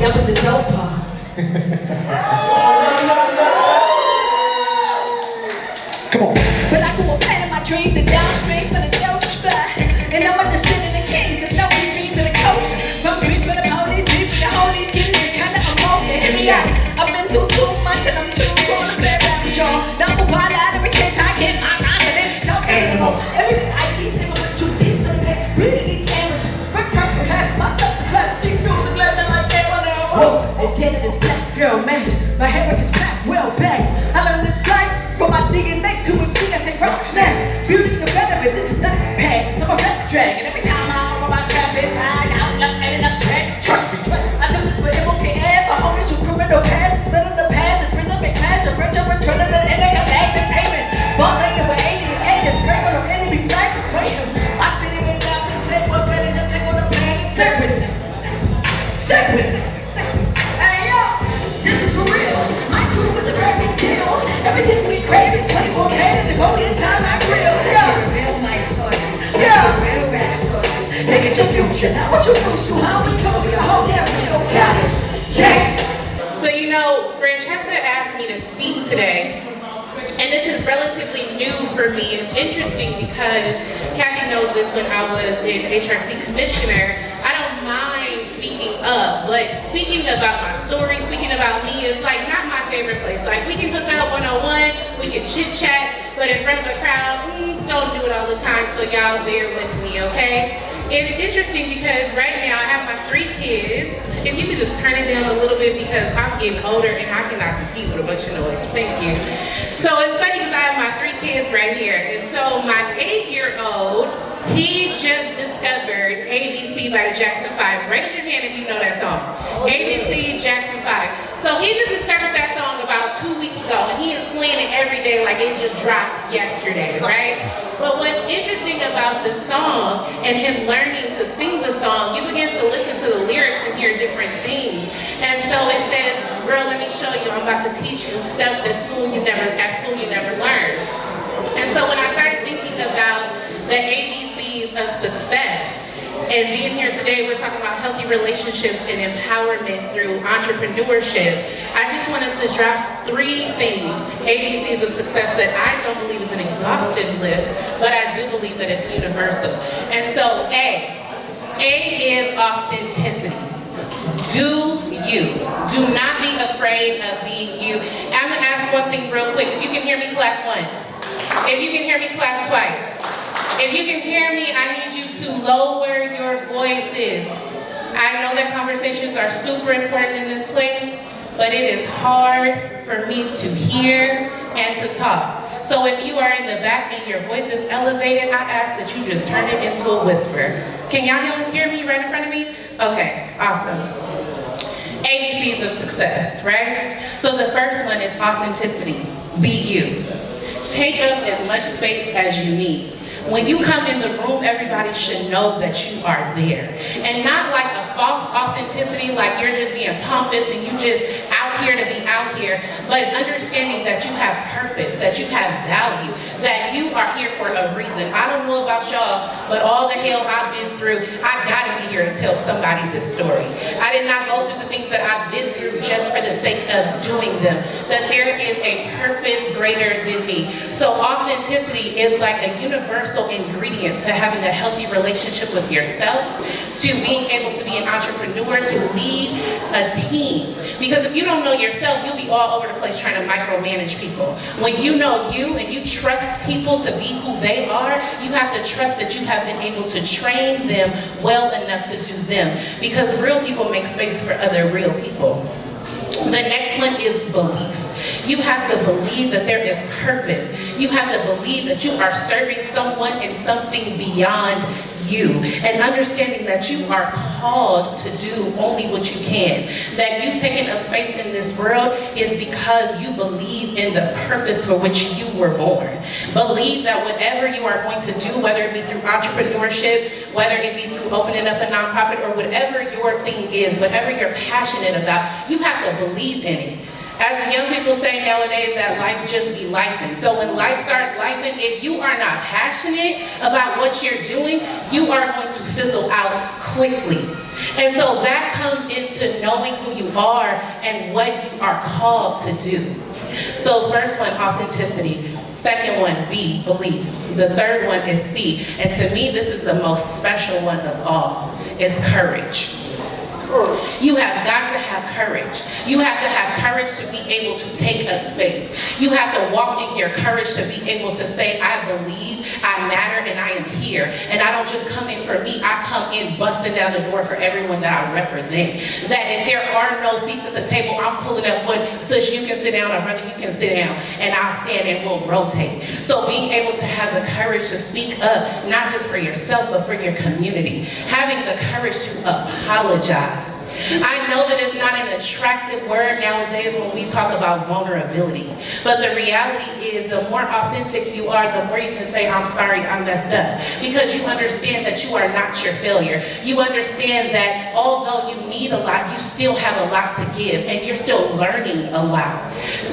Y'all with the dope part. Come on. But I go a plan in my dreams and down straight for the dope spot. And I'm at the shit in the kings and no dreams in the coat. No dreams for the police, dreams for the holies, getting it kinda emoted. Hear me out. I've been through too much and I'm too grown to bear rap with y'all. Number one out every chance I get my rhyme and it's so animal. Everything I see single is too deep for the next. Reading these amateurs. Brick first for class, my top to class. Chick through the glass and like that one now. Whoa, it's getting this black girl match. My heritage is back, well backed. I learned this flight from my DNA to a T. I say rock snap. Beauty the veteran, this is not packed. I'm a rap drag. And every time I open my trap, it's high out, I'm heading up track. Trust me, I do this for MOKF. My homies who criminal past, spilling the past, it's rhythm and clash, a bridge up and trilling the and they got active payment. Ball later with 80 and 8 is regular enemy flash is waiting. I sit in the down since they were ready to take on the plane. Serpents. Hey yo, this is for real. My crew is a very big deal. Everything we crave is 24K and the gold inside my grill. Yeah. Real nice sources. Yeah. Real rap sources. Look at your future, not what you're used to. How we come over your whole damn real goddess. Yeah. So you know, Francesca asked me to speak today, and this is relatively new for me. It's interesting because Kathy knows this when I was an HRC commissioner. I don't mind speaking up, but speaking about my story, speaking about me is like not my favorite place. Like we can hook up one-on-one, we can chit chat, but in front of a crowd, don't do it all the time, so y'all bear with me, okay? It's interesting because right now I have my 3 kids, and you can just turn it down a little bit because I'm getting older and I cannot compete with a bunch of noise. Thank you. So it's funny because I have my 3 kids right here, and so my 8-year-old, he just discovered ABC by the Jackson 5. Raise your hand if you know that song. ABC Jackson 5. So he just discovered that song about 2 weeks ago, and he is playing it every day like it just dropped yesterday, right? But what's interesting about the song and him learning to sing the song, you begin to listen to the lyrics and hear different things. And so it says, girl, let me show you, I'm about to teach you stuff at school you never learned. And so when I started thinking about the ABCs of success, and being here today, we're talking about healthy relationships and empowerment through entrepreneurship. I just wanted to drop 3 things, ABCs of success, that I don't believe is an exhaustive list, but I do believe that it's universal. And so A is authenticity. Do you. Do not be afraid of being you. I'm gonna ask one thing real quick. If you can hear me, clap once. If you can hear me, clap twice. If you can hear me, I need you to lower your voices. I know that conversations are super important in this place, but it is hard for me to hear and to talk. So if you are in the back and your voice is elevated, I ask that you just turn it into a whisper. Can y'all hear me right in front of me? Okay, awesome. ABCs of success, right? So the first one is authenticity. Be you. Take up as much space as you need. When you come in the room, everybody should know that you are there. And not like a false authenticity, like you're just being pompous and you just out here to be out here, but understanding that you have purpose, that you have value, that you are here for a reason. I don't know about y'all, but all the hell I've been through, I gotta be here to tell somebody this story. I did not go through the things that I've been through just for the sake of doing them, that there is a purpose greater than me. So authenticity is like a universal ingredient to having a healthy relationship with yourself, to being able to be an entrepreneur, to lead a team. Because if you don't know yourself, you'll be all over the place trying to micromanage people. When you know you and you trust people to be who they are, you have to trust that you have been able to train them well enough to do them. Because real people make space for other real people. The next one is belief. You have to believe that there is purpose. You have to believe that you are serving someone and something beyond you, and understanding that you are called to do only what you can. That you taking up space in this world is because you believe in the purpose for which you were born. Believe that whatever you are going to do, whether it be through entrepreneurship, whether it be through opening up a nonprofit, or whatever your thing is, whatever you're passionate about, you have to believe in it. As the young people say nowadays, that life just be lifing. So when life starts lifing, if you are not passionate about what you're doing, you are going to fizzle out quickly. And so that comes into knowing who you are and what you are called to do. So first one, authenticity. Second one, B, belief. The third one is C. And to me, this is the most special one of all, is courage. You have got to have courage. You have to have courage to be able to take up space. You have to walk in your courage to be able to say, I believe, I matter, and I am here. And I don't just come in for me, I come in busting down the door for everyone that I represent. That if there are no seats at the table, I'm pulling up one, sis, you can sit down, or brother, you can sit down, and I'll stand and we'll rotate. So being able to have the courage to speak up, not just for yourself, but for your community. Having the courage to apologize. I know that it's not an attractive word nowadays when we talk about vulnerability, but the reality is the more authentic you are, the more you can say, I'm sorry, I messed up, because you understand that you are not your failure. You understand that although you need a lot, you still have a lot to give, and you're still learning a lot.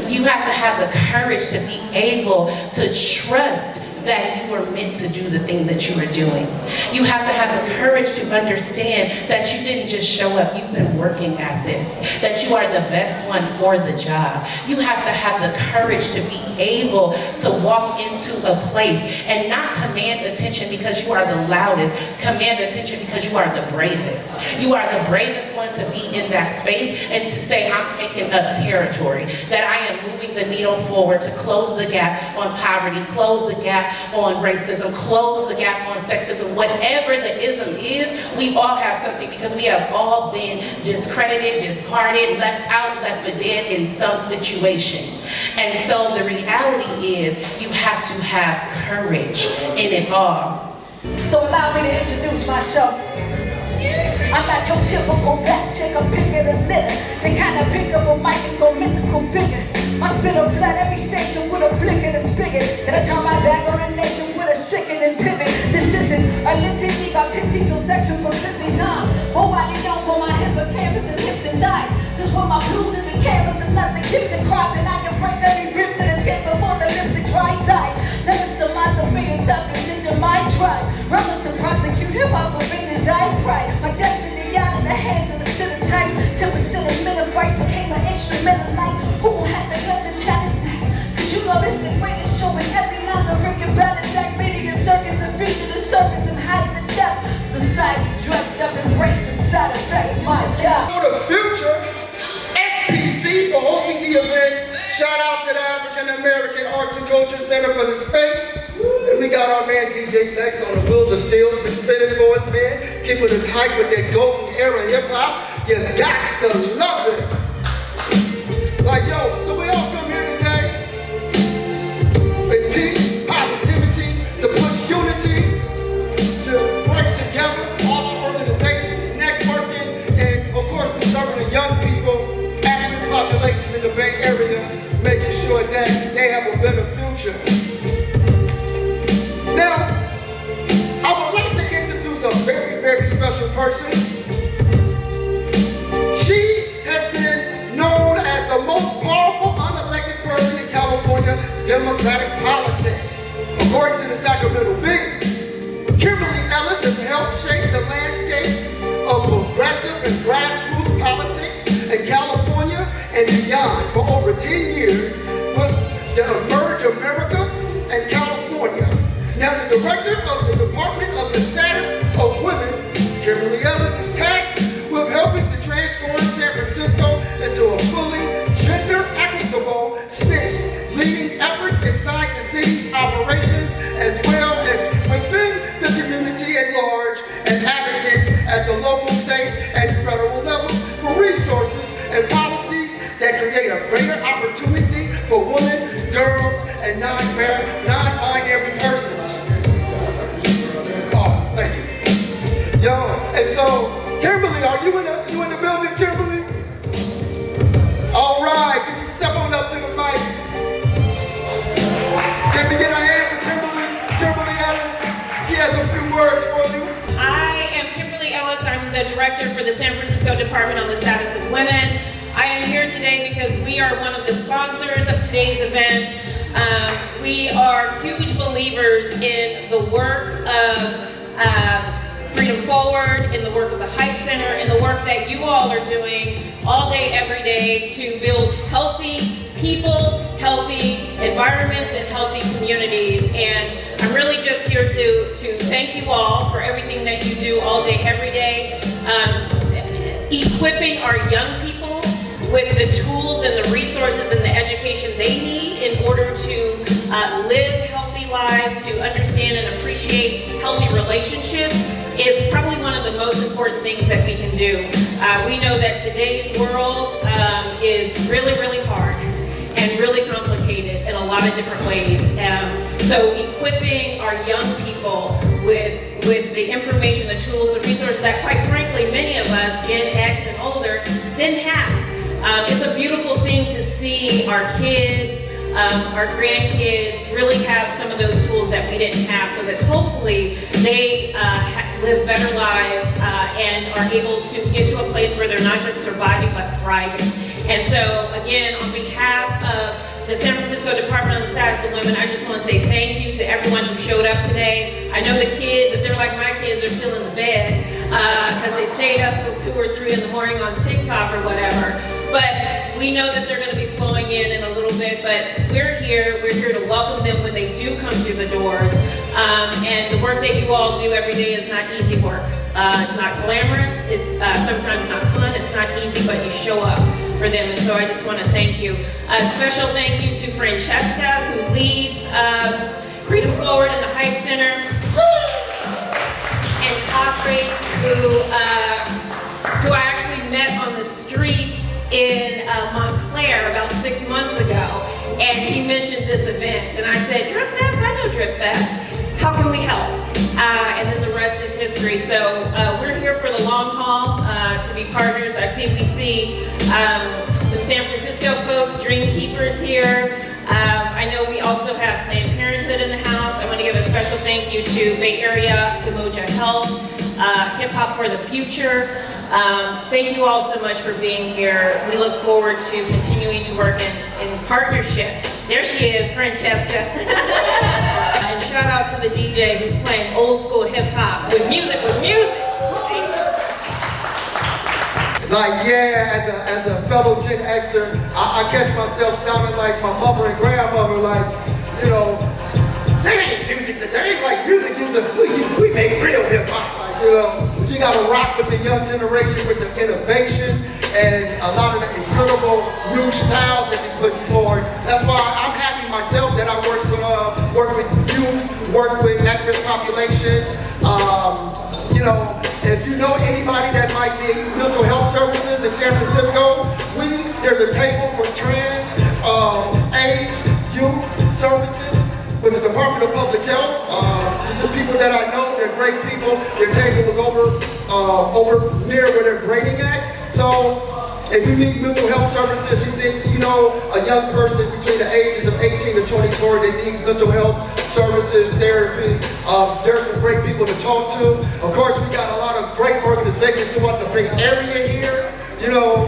You have to have the courage to be able to trust that you were meant to do the thing that you were doing. You have to have the courage to understand that you didn't just show up, you've been working at this, that you are the best one for the job. You have to have the courage to be able to walk into a place and not command attention because you are the loudest, command attention because you are the bravest. You are the bravest one to be in that space and to say, I'm taking up territory, that I am moving the needle forward to close the gap on poverty, close the gap on racism, close the gap on sexism. Whatever the ism is, we all have something, because we have all been discredited, discarded, left out, left for dead in some situation. And so the reality is you have to have courage in it all. So allow me to introduce myself. I'm not your typical black chick, I'm bigger than litter. The kind of pick up a mic and go mythical figure. I spit a flood every station with a blick and a spigot. And I turn my back on a nation with a sickening pivot. This isn't a litany about titties or section for 50 times. Oh, I get known for my hippocampus and hips and thighs. Cause when my blues in the canvas and nothing keeps it crossing, I can price every rip that escape before the lipstick dries side. Never surmise the being tucked into my tribe. Rather than prosecute hip-hop of in his eye pride. My destiny out in the hands of the center types. 10% of men of rights became an instrumental light. Who will have to let the challenge that? Cause you know this the greatest show in every line of freaking balance act, media circus and feature the circus and hide the depth. Society drugged up, embracing side effects, my God. For the future, SPC for hosting the event. Shout out to the African American Arts and Culture Center for the space. And we got our man DJ Lex on the wheels of steel, been spinning for us, man. Keeping us hype with that golden era hip hop. You got to love it. Like, yo, so we all come here today with peace, positivity, to push unity, to work together, all our organizations, networking, and of course, we're serving the young people, at-risk populations in the Bay Area, making sure that they have a better future. Now, I would like to introduce a very, very special person. She has been known as the most powerful unelected person in California Democratic politics. According to the Sacramento Bee, Kimberly Ellis has helped shape the landscape of progressive and grassroots politics in California and beyond for over 10 years with the Emerge America and California. Now, the director of the Department of the Status of Women, Kimberly Ellis, is tasked with helping to transform San Francisco into a fully gender-equitable city, leading efforts inside the city's operations as well as within the community at large, and advocates at the local, state, and federal levels for resources and policies that create a greater opportunity for women, girls, and non-binary persons. Oh, thank you. Yo, and so, Kimberly, are you in the building, Kimberly? All right, can you step on up to the mic? Can we get a hand for Kimberly Ellis? She has a few words for you. I am Kimberly Ellis. I'm the director for the San Francisco Department on the Status of Women. I am here today because we are one of the sponsors of today's event. We are huge believers in the work of Freedom Forward, in the work of the Hype Center, in the work that you all are doing all day, every day to build healthy people, healthy environments, and healthy communities. And I'm really just here to thank you all for everything that you do all day, every day, equipping our young people with the tools and the resources and the education they need in order to live healthy lives, to understand and appreciate healthy relationships is probably one of the most important things that we can do. We know that today's world is really, really hard and really complicated in a lot of different ways. So equipping our young people with the information, the tools, the resources that quite frankly many of us, Gen X and older, didn't have. It's a beautiful thing to see our kids, our grandkids really have some of those tools that we didn't have, so that hopefully they live better lives and are able to get to a place where they're not just surviving but thriving. And so again, on behalf of the San Francisco Department on the Status of Women, I just want to say thank you to everyone who showed up today. I know the kids, if they're like my kids, they're still in the bed because they stayed up till 2 or 3 in the morning on TikTok or whatever. But we know that they're going to be flowing in a little bit, but we're here to welcome them when they do come through the doors. And the work that you all do every day is not easy work. It's not glamorous, it's sometimes not fun, it's not easy, but you show up for them. And so I just want to thank you. A special thank you to Francesca, who leads Freedom Forward in the Hype Center, and Coffrey, who I actually met on the streets in Montclair about 6 months ago, and he mentioned this event, and I said, Dripfest? I know Dripfest. How can we help? And then the rest is history. So we're here for the long haul to be partners. We see some San Francisco folks, Dream Keepers here. I know we also have Planned Parenthood in the house. I want to give a special thank you to Bay Area Umoja Health, Hip Hop for the Future. Thank you all so much for being here. We look forward to continuing to work in partnership. There she is, Francesca. And shout out to the DJ who's playing old school hip hop with music. Like, yeah, as a fellow Gen Xer, I catch myself sounding like my mother and grandmother, like, you know, there ain't music, there ain't like music used to, we make real hip hop, like, you know. You gotta rock with the young generation with the innovation and a lot of the incredible new styles that you're putting forward. That's why I'm happy myself that I work with youth, work with at-risk populations. You know, if you know anybody that might need mental health services in San Francisco, there's a table for trans, age, youth services with the Department of Public Health. These are people that I know, they're great people. Their table was over near where they're grading at. So if you need mental health services, you think, you know, a young person between the ages of 18 to 24 that needs mental health services, therapy, there's some great people to talk to. Of course, we got a lot of great organizations throughout the Bay Area here, you know.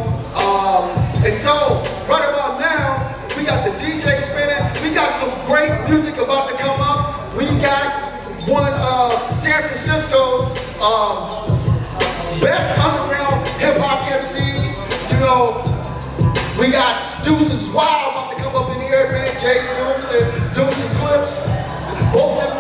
And so, right about now, we got the DJ spinning. We got some great music about to come up. We got one of San Francisco's best underground hip hop MCs. You know, we got Deuces Wild about to come up in here, man. Jay Deuce and Clips. Both of them